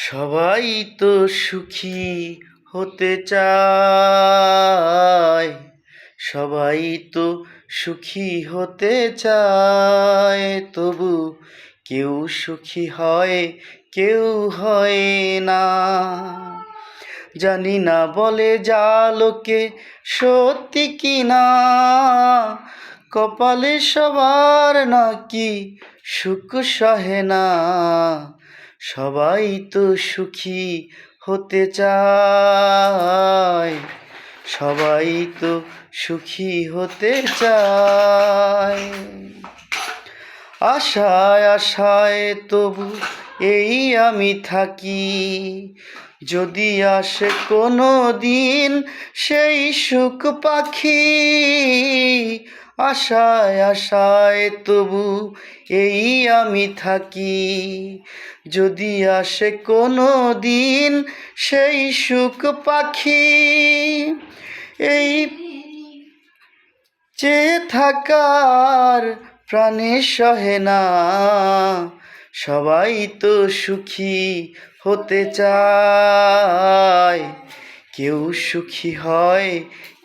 সবাই তো সুখী হতে চায়, সবাই তো সুখী হতে চায়, তবু কেউ সুখী হয় কেউ হয় না। জানি না বলে যা লোকে সত্যি কি না, কপালে সবার নাকি সুখ সহে না। সবাই তো সুখী হতে চায়, সবাই তো সুখী হতে চায়। আশায় আশায় তবু এই আমি থাকি, যদি আসে কোনো দিন সেই সুখ পাখি। আশায় আশায় তবু এই আমি থাকি, যদি আসে কোনো দিন সেই সুখ পাখি। এই চেয়ে থাকার প্রাণে সহে না, সবাই তো সুখী হতে চায়, কেউ সুখী হয়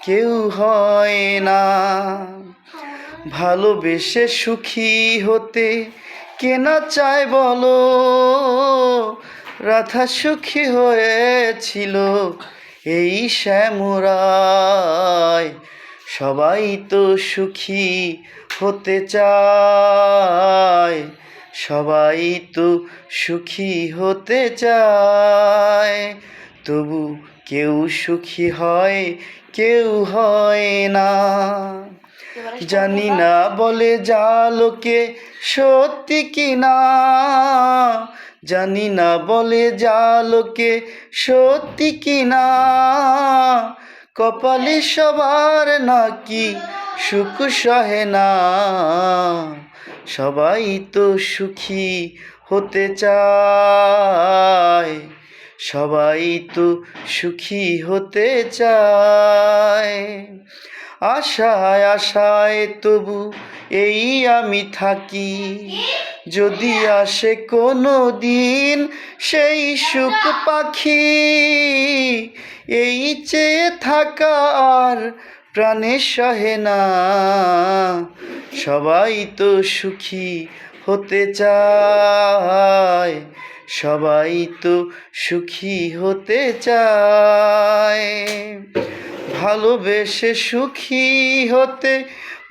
কেউ হয় না। ভালোবেসে সুখী হতে কে না চায় বলো, রাধা সুখী হয়েছিল এই শ্যামরায়। সবাই তো সুখী হতে চায়, সবাই তো সুখী হতে চায়, তবু কেউ সুখী হয় কেউ হয় না। জানি না বলে যা লোকে সত্যি কি না, জানি না বলে যা লোকে সত্যি কি না, কপালে সবার নাকি সুখ সহে না। সবাই তো সুখী হতে চায়, সবাই তো সুখী হতে চায়। আশায় আশায় তবু এই আমি থাকি, যদি আসে কোনো দিন সেই সুখ পাখি। এই চেয়ে থাকা আর প্রাণে সহে না, সবাই তো সুখী হতে চায়, সবাই তো সুখী হতে চায়। ভালোবেসে সুখী হতে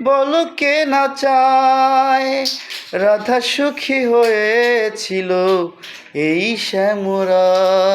বলো কে না চায়, রাধা সুখী হয়েছিল এই শ্যামরায়।